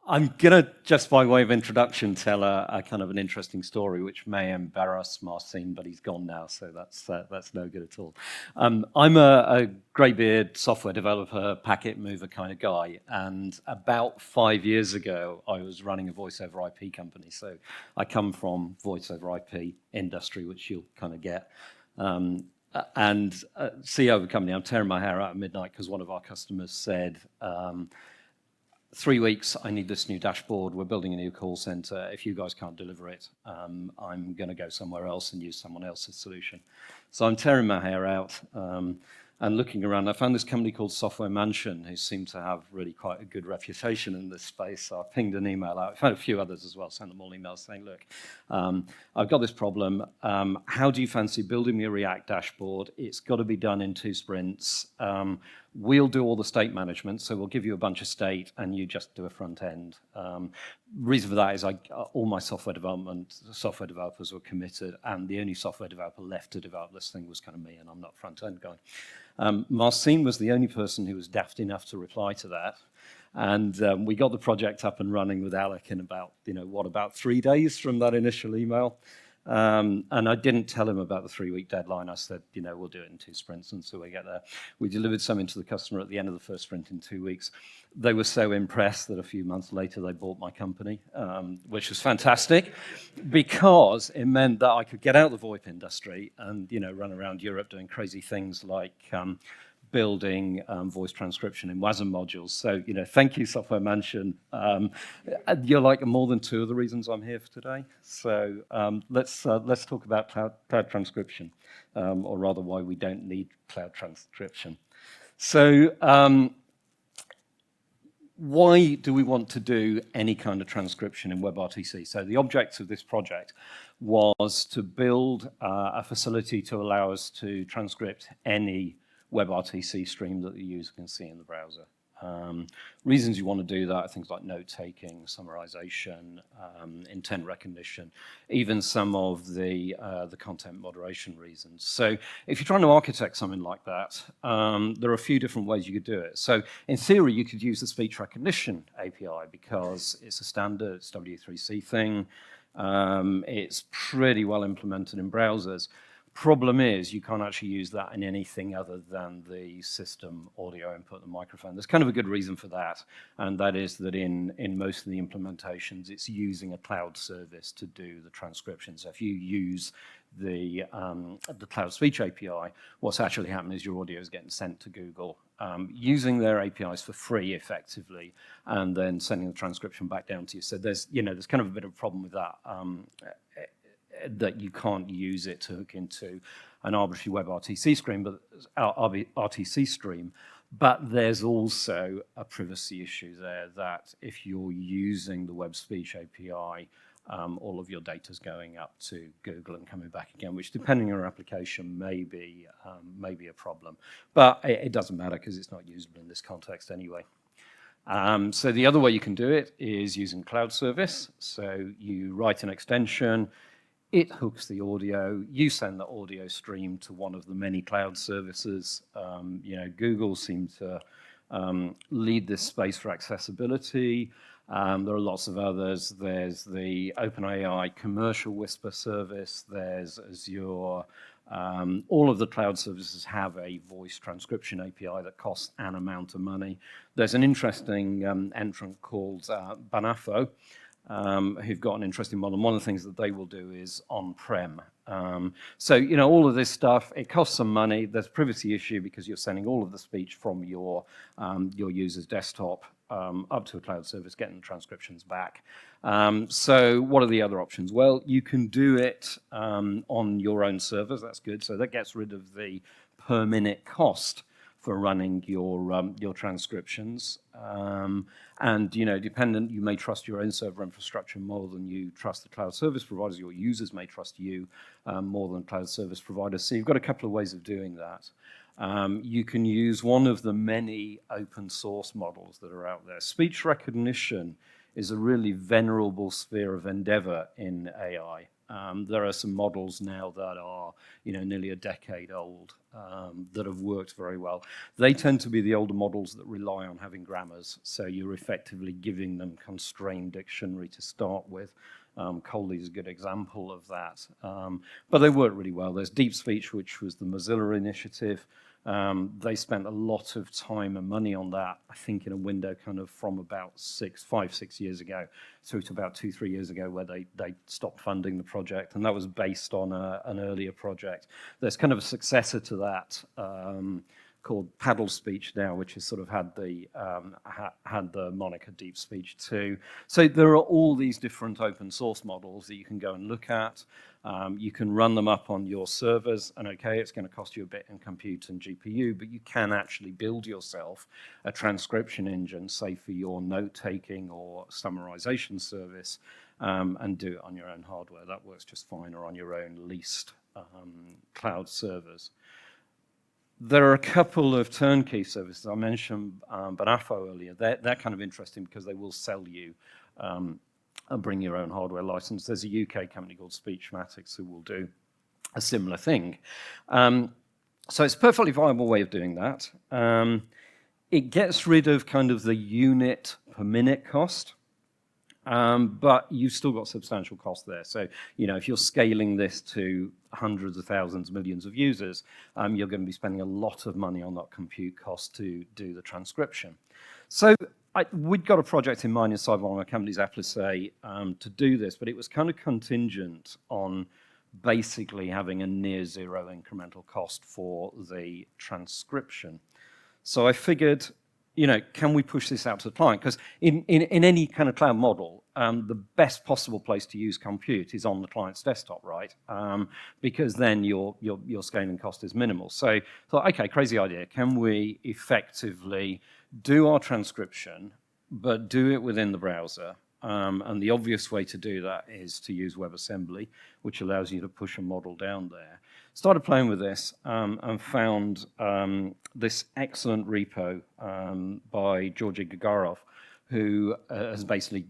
I'm going to, just by way of introduction, tell a kind of an interesting story, which may embarrass Marcin, but he's gone now, so that's no good at all. I'm a greybeard software developer, packet mover kind of guy, and about 5 years ago, I was running a voice over IP company. So I come from voice over IP industry, which you'll kind of get. And CEO of a company, I'm tearing my hair out at midnight because one of our customers said, 3 weeks, I need this new dashboard. We're building a new call center. If you guys can't deliver it, I'm going to go somewhere else and use someone else's solution. So I'm tearing my hair out and looking around. I found this company called Software Mansion, who seem to have really quite a good reputation in this space. So I pinged an email out. I found a few others as well, sent them all emails saying, look, I've got this problem. How do you fancy building me a React dashboard? It's got to be done in 2 sprints. We'll do all the state management, so we'll give you a bunch of state and you just do a front end. Reason for that is all my software developers were committed, and the only software developer left to develop this thing was kind of me, and I'm not a front end guy. Marcin was the only person who was daft enough to reply to that. And we got the project up and running with Alec in about 3 days from that initial email. And I didn't tell him about the 3-week deadline. I said, we'll do it in 2 sprints until we get there. We delivered something to the customer at the end of the first sprint in 2 weeks. They were so impressed that a few months later they bought my company, which was fantastic because it meant that I could get out of the VoIP industry and run around Europe doing crazy things like building voice transcription in WASM modules. So, thank you, Software Mansion. You're like more than 2 of the reasons I'm here for today. So let's talk about cloud transcription, or rather why we don't need cloud transcription. So why do we want to do any kind of transcription in WebRTC? So the object of this project was to build a facility to allow us to transcript any WebRTC stream that the user can see in the browser. Reasons you want to do that are things like note-taking, summarization, intent recognition, even some of the content moderation reasons. So if you're trying to architect something like that, there are a few different ways you could do it. So in theory, you could use the speech recognition API because it's a standard, it's W3C thing. It's pretty well implemented in browsers. Problem is, you can't actually use that in anything other than the system audio input, the microphone. There's kind of a good reason for that, and that is that in most of the implementations, it's using a cloud service to do the transcription. So if you use the Cloud Speech API, what's actually happening is your audio is getting sent to Google, using their APIs for free, effectively, and then sending the transcription back down to you. So there's kind of a bit of a problem with that. That you can't use it to hook into an arbitrary WebRTC stream, but there's also a privacy issue there that if you're using the Web Speech API, all of your data's going up to Google and coming back again, which, depending on your application, may be a problem. But it doesn't matter because it's not usable in this context anyway. So the other way you can do it is using cloud service. So you write an extension. It hooks the audio. You send the audio stream to one of the many cloud services. Google seems to lead this space for accessibility. There are lots of others. There's the OpenAI commercial Whisper service. There's Azure. All of the cloud services have a voice transcription API that costs an amount of money. There's an interesting entrant called Banafo, who've got an interesting model. One of the things that they will do is on-prem. So, all of this stuff, it costs some money. There's a privacy issue because you're sending all of the speech from your user's desktop up to a cloud service, getting the transcriptions back. So what are the other options? Well, you can do it on your own servers. That's good. So that gets rid of the per minute cost for running your transcriptions. And, dependent, you may trust your own server infrastructure more than you trust the cloud service providers. Your users may trust you more than cloud service providers. So you've got a couple of ways of doing that. You can use one of the many open source models that are out there. Speech recognition is a really venerable sphere of endeavor in AI. There are some models now that are, nearly a decade old that have worked very well. They tend to be the older models that rely on having grammars, so you're effectively giving them constrained dictionary to start with. Coley's a good example of that, but they work really well. There's Deep Speech, which was the Mozilla initiative. They spent a lot of time and money on that, I think in a window kind of from about 5-6 years ago through to about 2-3 years ago, where they stopped funding the project, and that was based on an earlier project. There's kind of a successor to that called Paddle Speech now, which has sort of had the moniker Deep Speech too. So there are all these different open source models that you can go and look at. You can run them up on your servers, and okay, it's going to cost you a bit in compute and GPU, but you can actually build yourself a transcription engine, say for your note-taking or summarization service, and do it on your own hardware. That works just fine, or on your own leased cloud servers. There are a couple of turnkey services. I mentioned Banafo earlier. They're kind of interesting because they will sell you a bring your own hardware license. There's a UK company called Speechmatics who will do a similar thing. So it's a perfectly viable way of doing that. It gets rid of kind of the unit per minute cost, but you've still got substantial cost there. So, if you're scaling this to hundreds of thousands, millions of users, you're going to be spending a lot of money on that compute cost to do the transcription. So we'd got a project in mind inside one of our companies, Applice, to do this, but it was kind of contingent on basically having a near zero incremental cost for the transcription. So I figured, can we push this out to the client? Because in any kind of cloud model, the best possible place to use compute is on the client's desktop, right? Because then your scaling cost is minimal. So I thought, okay, crazy idea. Can we effectively do our transcription, but do it within the browser? And the obvious way to do that is to use WebAssembly, which allows you to push a model down there. Started playing with this and found this excellent repo by Georgy Gagarov, who has basically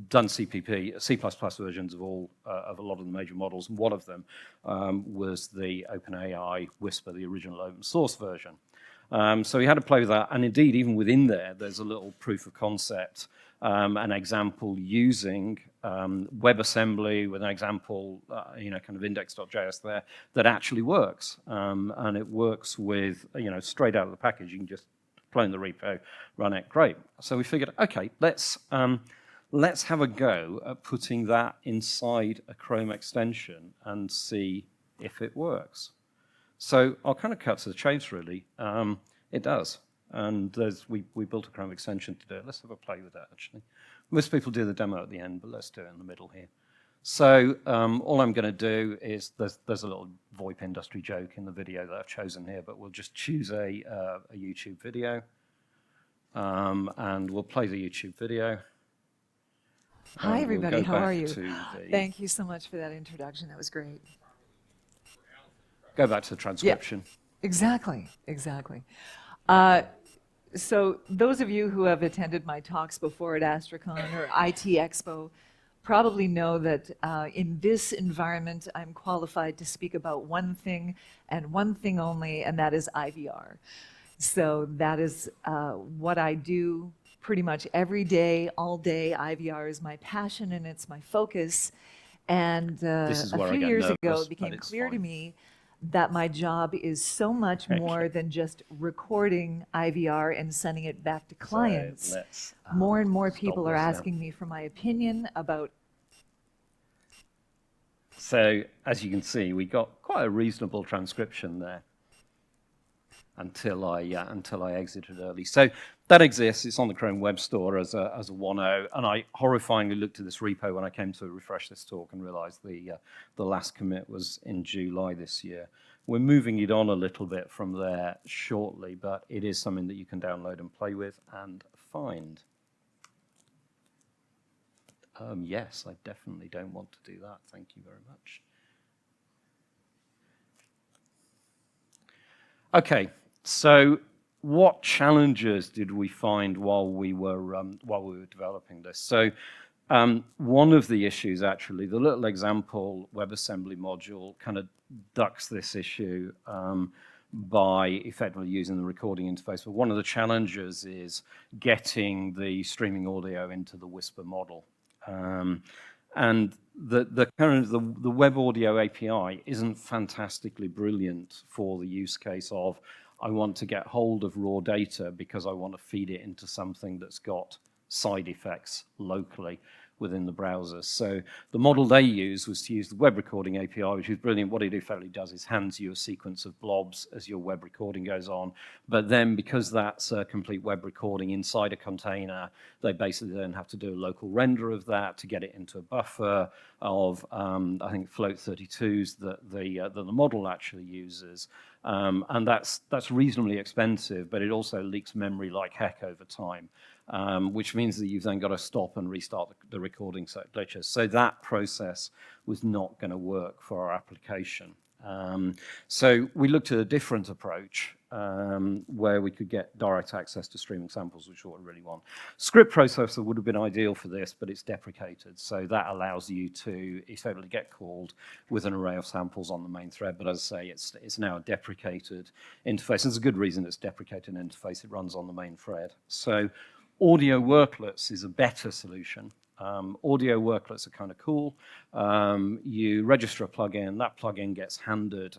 done CPP, C++ versions of a lot of the major models, and one of them was the OpenAI Whisper, the original open source version. So we had to play with that, and indeed, even within there's a little proof of concept, an example using WebAssembly with an example, kind of index.js there that actually works, and it works with, straight out of the package. You can just clone the repo, run it, great. So we figured, okay, let's have a go at putting that inside a Chrome extension and see if it works. So I'll kind of cut to the chase, really. It does. And we built a Chrome extension to do it. Let's have a play with that, actually. Most people do the demo at the end, but let's do it in the middle here. So all I'm going to do is, there's a little VoIP industry joke in the video that I've chosen here, but we'll just choose a YouTube video. And we'll play the YouTube video. Hi, everybody. How are you? Thank you so much for that introduction. That was great. Go back to the transcription. Yeah, exactly. So those of you who have attended my talks before at AstraCon or IT Expo probably know that in this environment, I'm qualified to speak about one thing and one thing only, and that is IVR. So that is what I do pretty much every day, all day. IVR is my passion and it's my focus. And a few years ago, it became clear to me that my job is so much more than just recording IVR and sending it back to clients. So more and more people are asking me for my opinion about. So as you can see, we got quite a reasonable transcription there until I exited early. So that exists. It's on the Chrome Web Store as a 1.0, and I horrifyingly looked at this repo when I came to refresh this talk and realized the last commit was in July this year. We're moving it on a little bit from there shortly, but it is something that you can download and play with and find. Yes, I definitely don't want to do that. Thank you very much. Okay. So what challenges did we find while we were developing this? So One of the issues, actually, the little example WebAssembly module kind of ducks this issue by effectively using the recording interface. But one of the challenges is getting the streaming audio into the Whisper model. And the web audio API isn't fantastically brilliant for the use case of I want to get hold of raw data because I want to feed it into something that's got side effects locally within the browser. So the model they used was to use the web recording API, which is brilliant. What it effectively does is hands you a sequence of blobs as your web recording goes on. But then because that's a complete web recording inside a container, they basically then have to do a local render of that to get it into a buffer of, I think, float 32s that the model actually uses. And that's reasonably expensive, but it also leaks memory like heck over time. Which means that you've then got to stop and restart the recording so it glitches. So that process was not going to work for our application. So we looked at a different approach where we could get direct access to streaming samples, which is what we really want. Script processor would have been ideal for this, but it's deprecated. So that allows you to effectively get called with an array of samples on the main thread. But as I say, it's now a deprecated interface. There's a good reason it's deprecated interface. It runs on the main thread. So audio worklets is a better solution. Audio worklets are kind of cool. You register a plugin, that plugin gets handed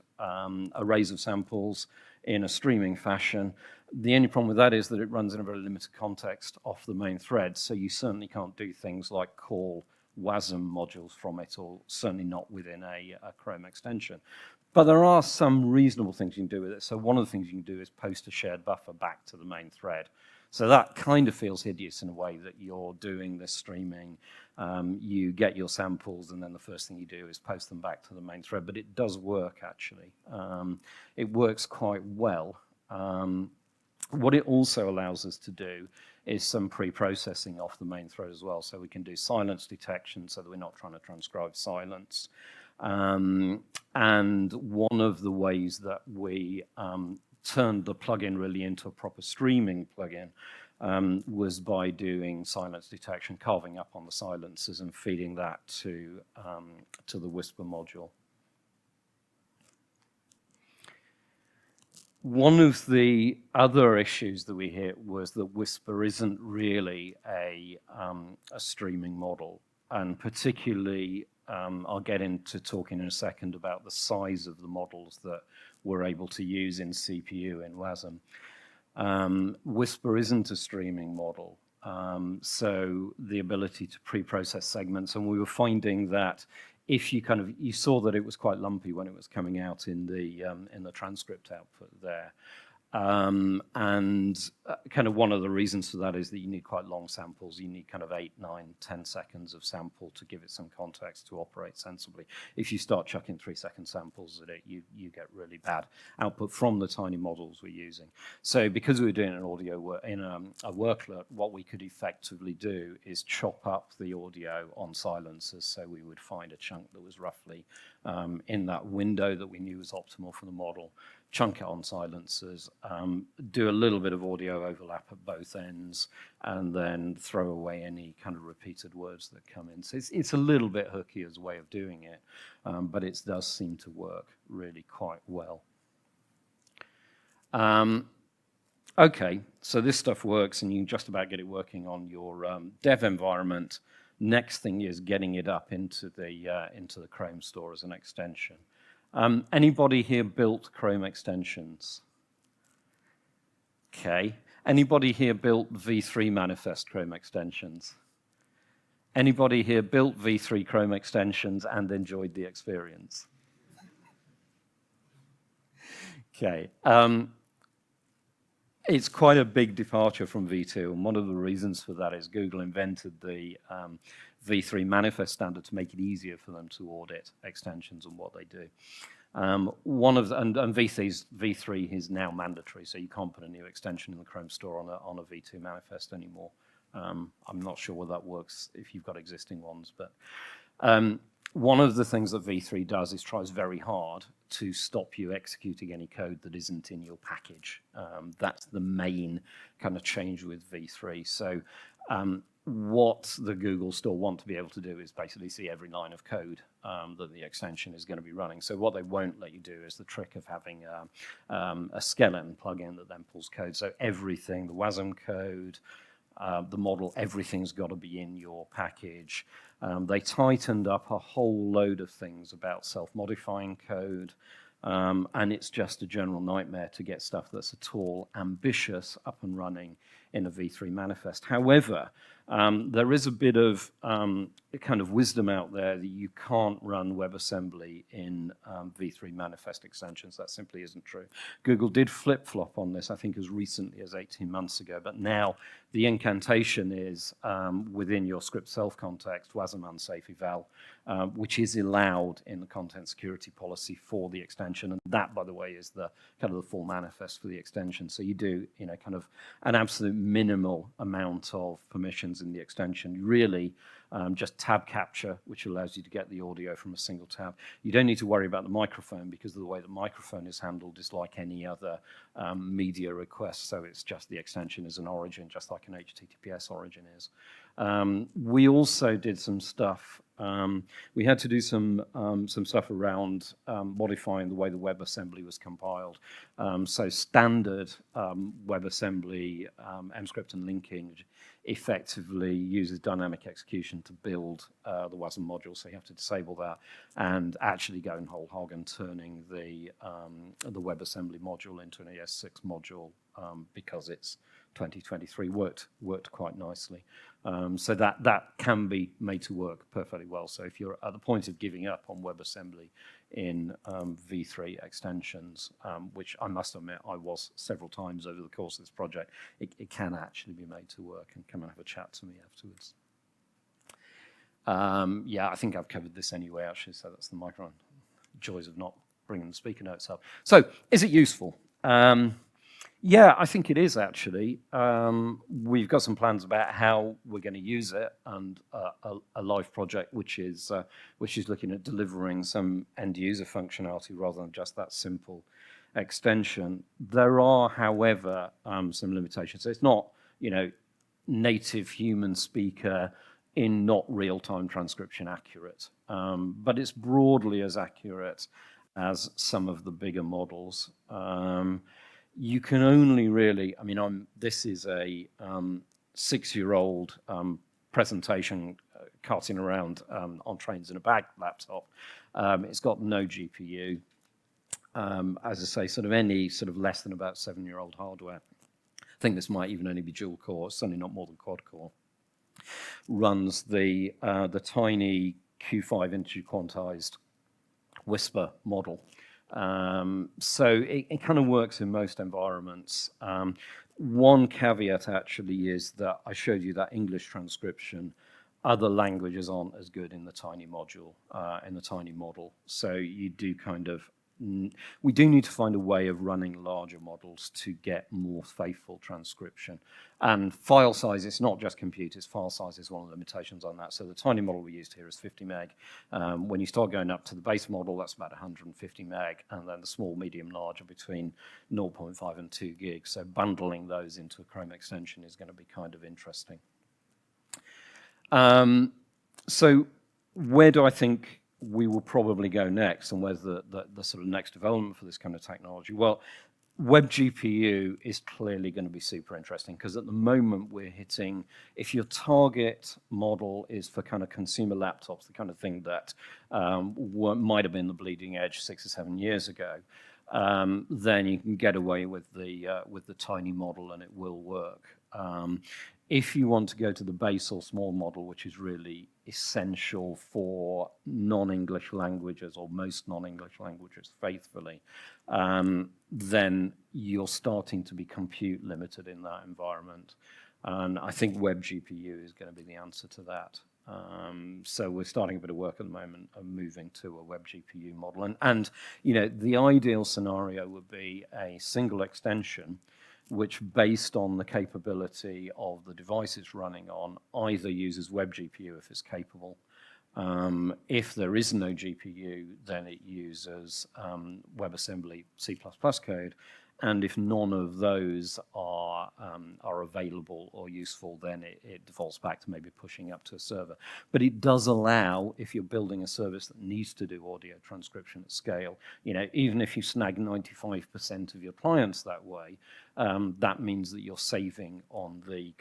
arrays of samples in a streaming fashion. The only problem with that is that it runs in a very limited context off the main thread, so you certainly can't do things like call WASM modules from it, or certainly not within a Chrome extension. But there are some reasonable things you can do with it. So one of the things you can do is post a shared buffer back to the main thread. So that kind of feels hideous in a way that you're doing this streaming. You get your samples, and then the first thing you do is post them back to the main thread. But it does work, actually. It works quite well. What it also allows us to do is some pre-processing off the main thread as well. So we can do silence detection so that we're not trying to transcribe silence. And one of the ways that we turned the plugin really into a proper streaming plugin was by doing silence detection, carving up on the silences and feeding that to the Whisper module. One of the other issues that we hit was that Whisper isn't really a streaming model, and particularly I'll get into talking in a second about the size of the models that we're able to use in CPU in WASM. Whisper isn't a streaming model, so the ability to pre-process segments, and we were finding that if you saw that it was quite lumpy when it was coming out in the transcript output there. And kind of one of the reasons for that is that you need quite long samples. You need kind of 8, 9, 10 seconds of sample to give it some context to operate sensibly. If you start chucking 3-second samples at it, you get really bad output from the tiny models we're using. So because we were doing an audio in a worklet, what we could effectively do is chop up the audio on silencers. So we would find a chunk that was roughly in that window that we knew was optimal for the model, chunk it on silencers, do a little bit of audio overlap at both ends, and then throw away any kind of repeated words that come in. So it's a little bit hooky as a way of doing it, but it does seem to work really quite well. Okay, so this stuff works, and you can just about get it working on your dev environment. Next thing is getting it up into the Chrome store as an extension. Anybody here built Chrome extensions? Okay. Anybody here built V3 manifest Chrome extensions? Anybody here built V3 Chrome extensions and enjoyed the experience? Okay. It's quite a big departure from V2, and one of the reasons for that is Google invented the V3 manifest standard to make it easier for them to audit extensions and what they do. And V3 is now mandatory, so you can't put a new extension in the Chrome store on a V2 manifest anymore. I'm not sure whether that works if you've got existing ones, but one of the things that V3 does is tries very hard to stop you executing any code that isn't in your package. That's the main kind of change with V3. So what the Google store want to be able to do is basically see every line of code that the extension is going to be running. So what they won't let you do is the trick of having a skeleton plugin that then pulls code. So everything, the WASM code, the model, everything's got to be in your package. They tightened up a whole load of things about self-modifying code. And it's just a general nightmare to get stuff that's at all ambitious up and running in a V3 manifest. However, there is a bit of kind of wisdom out there that you can't run WebAssembly in V3 manifest extensions. That simply isn't true. Google did flip-flop on this, I think, as recently as 18 months ago, but now the incantation is within your script self-context, WASM unsafe eval, which is allowed in the content security policy for the extension. And that, by the way, is the kind of the full manifest for the extension. So you do, kind of an absolute minimal amount of permissions in the extension. Really, just tab capture, which allows you to get the audio from a single tab. You don't need to worry about the microphone because of the way the microphone is handled is like any other media request. So it's just the extension is an origin, just like an HTTPS origin is. We also did some stuff. We had to do some stuff around modifying the way the WebAssembly was compiled. So standard WebAssembly, mscript and linking effectively uses dynamic execution to build the WASM module. So you have to disable that and actually going whole hog and turning the WebAssembly module into an ES6 module because it's 2023 worked quite nicely. So that can be made to work perfectly well. So if you're at the point of giving up on WebAssembly in V3 extensions, which I must admit I was several times over the course of this project, it can actually be made to work, and come and have a chat to me afterwards. Yeah, I think I've covered this anyway, actually, so that's the microphone. Joys of not bringing the speaker notes up. So is it useful? Yeah, I think it is actually. We've got some plans about how we're going to use it, and a live project which is looking at delivering some end user functionality rather than just that simple extension. There are, however, some limitations. So it's not, native human speaker in not real-time transcription accurate, but it's broadly as accurate as some of the bigger models. You can only really, this is a 6-year-old presentation carting around on trains in a bag laptop. It's got no GPU. As I say, sort of any sort of less than about 7-year-old hardware. I think this might even only be dual core, certainly not more than quad core. Runs the tiny Q5 integer quantized Whisper model. So it kind of works in most environments. One caveat actually is that I showed you that English transcription. Other languages aren't as good in the tiny module, in the tiny model. So you do we do need to find a way of running larger models to get more faithful transcription. And file size, it's not just compute, it's file size is one of the limitations on that. So the tiny model we used here is 50 meg. When you start going up to the base model, that's about 150 meg. And then the small, medium, large are between 0.5 and 2 gigs. So bundling those into a Chrome extension is going to be kind of interesting. So where do I think we will probably go next, and where's the sort of next development for this kind of technology? Well, WebGPU is clearly going to be super interesting, because at the moment we're hitting, if your target model is for kind of consumer laptops, the kind of thing that might have been the bleeding edge 6 or 7 years ago, then you can get away with the tiny model and it will work. If you want to go to the base or small model, which is really essential for non-English languages, or most non-English languages faithfully, then you're starting to be compute limited in that environment. And I think WebGPU is going to be the answer to that. So we're starting a bit of work at the moment of moving to a WebGPU model. And the ideal scenario would be a single extension which, based on the capability of the device it's running on, either uses WebGPU if it's capable. If there is no GPU, then it uses WebAssembly C++ code. And if none of those are available or useful, then it defaults back to maybe pushing up to a server. But it does allow, if you're building a service that needs to do audio transcription at scale, even if you snag 95% of your clients that way, that means that you're saving on the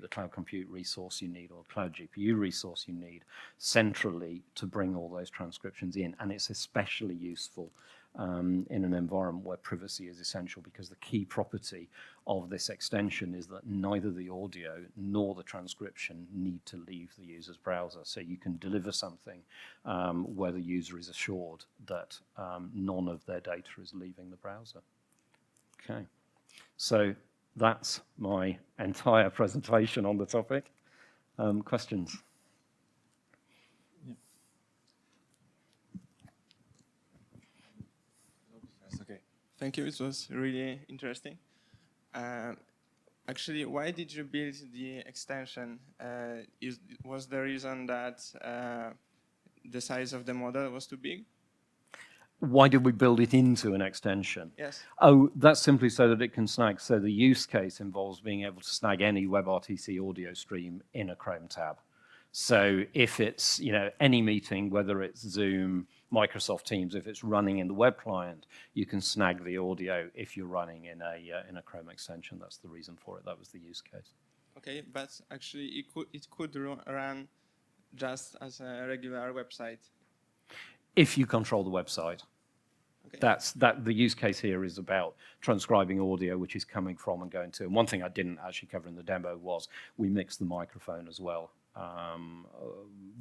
cloud compute resource you need, or cloud GPU resource you need centrally to bring all those transcriptions in. And it's especially useful in an environment where privacy is essential, because the key property of this extension is that neither the audio nor the transcription need to leave the user's browser. So you can deliver something where the user is assured that none of their data is leaving the browser. Okay, so that's my entire presentation on the topic. Questions? Okay, thank you. It was really interesting. Actually, why did you build the extension? Was the reason that the size of the model was too big? Why did we build it into an extension? Yes. Oh, that's simply so that it can snag. So the use case involves being able to snag any WebRTC audio stream in a Chrome tab. So if it's any meeting, whether it's Zoom, Microsoft Teams, if it's running in the web client, you can snag the audio if you're running in a Chrome extension. That's the reason for it. That was the use case. Okay, but actually it could run just as a regular website. If you control the website. Okay. The use case here is about transcribing audio, which is coming from and going to. And one thing I didn't actually cover in the demo was we mixed the microphone as well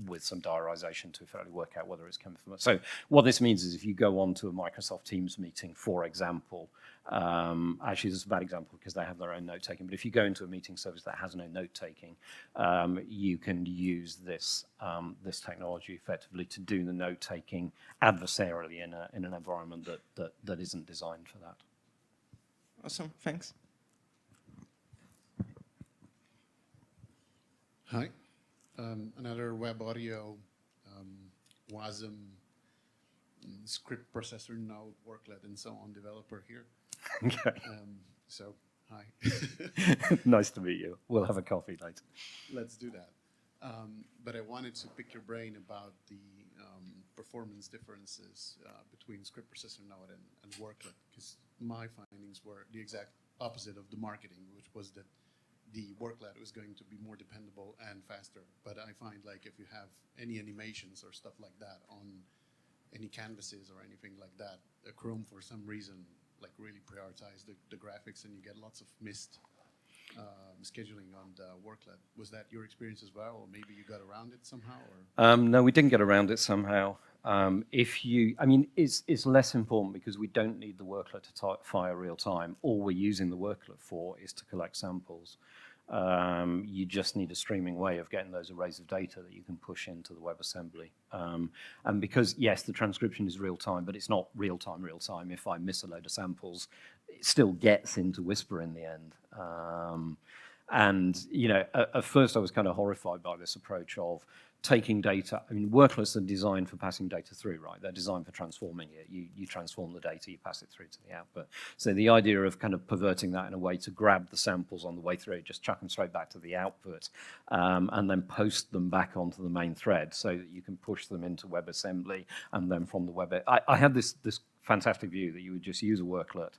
with some diarization to fairly work out whether it's coming from. So what this means is if you go on to a Microsoft Teams meeting, for example, actually this is a bad example because they have their own note taking, but if you go into a meeting service that has no note taking, you can use this technology effectively to do the note taking adversarially in an environment that isn't designed for that. Awesome, thanks. Hi. Another web audio WASM script processor node worklet and so on developer here. Okay. So, hi. Nice to meet you. We'll have a coffee later. Let's do that. But I wanted to pick your brain about the performance differences between script processor node and worklet, because my findings were the exact opposite of the marketing, which was that the worklet was going to be more dependable and faster. But I find like if you have any animations or stuff like that on any canvases or anything like that, Chrome for some reason like really prioritize the graphics, and you get lots of missed scheduling on the worklet. Was that your experience as well, or maybe you got around it somehow? Or? No, we didn't get around it somehow. It's less important because we don't need the worklet to fire real time. All we're using the worklet for is to collect samples. You just need a streaming way of getting those arrays of data that you can push into the WebAssembly. And because, yes, the transcription is real time, but it's not real time. If I miss a load of samples, it still gets into Whisper in the end. At first I was kind of horrified by this approach of taking data. I mean, worklets are designed for passing data through, right? They're designed for transforming it. You transform the data, you pass it through to the output. So the idea of kind of perverting that in a way to grab the samples on the way through, just chuck them straight back to the output, and then post them back onto the main thread so that you can push them into WebAssembly, and then from the web. I had this fantastic view that you would just use a worklet.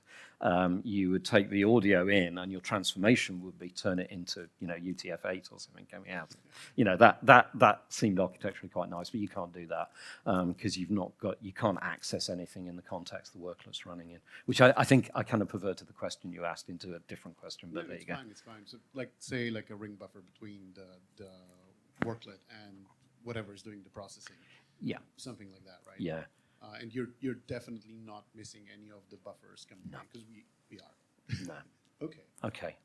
You would take the audio in, and your transformation would be turn it into UTF-8 or something coming out. That seemed architecturally quite nice, but you can't do that because you can't access anything in the context the worklet's running in. Which I think I kind of perverted the question you asked into a different question, but there you go. It's fine. So say a ring buffer between the worklet and whatever is doing the processing. Yeah. Something like that, right? Yeah. And you're definitely not missing any of the buffers coming in, because we are. No. Okay. Okay.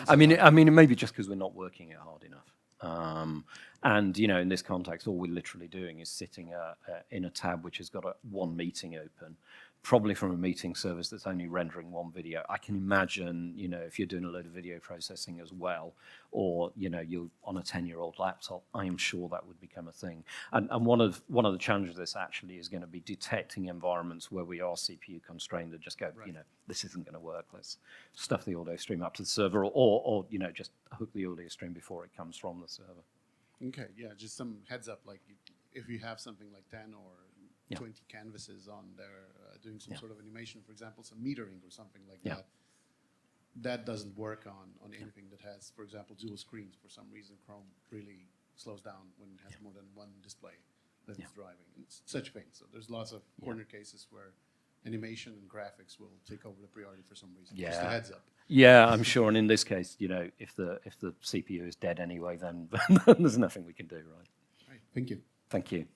It may be just because we're not working it hard enough. In this context, all we're literally doing is sitting in a tab which has got one meeting open, probably from a meeting service that's only rendering one video. I can imagine, you know, if you're doing a load of video processing as well, or, you know, you're on a 10-year-old laptop, I am sure that would become a thing. And one of the challenges of this actually is going to be detecting environments where we are CPU constrained and just go, you know, this isn't going to work. Let's stuff the audio stream up to the server, or you know, just hook the audio stream before it comes from the server. Okay, yeah, just some heads up, like if you have something like 10 or 20 canvases on there doing some sort of animation, for example, some metering or something like that, that doesn't work on anything that has, for example, dual screens. For some reason, Chrome really slows down when it has more than one display that it's driving. And it's such pain. So there's lots of corner cases where animation and graphics will take over the priority for some reason. Just a heads up. Yeah, I'm sure. And in this case, you know, if the CPU is dead anyway, then there's nothing we can do, right? Right. Thank you. Thank you.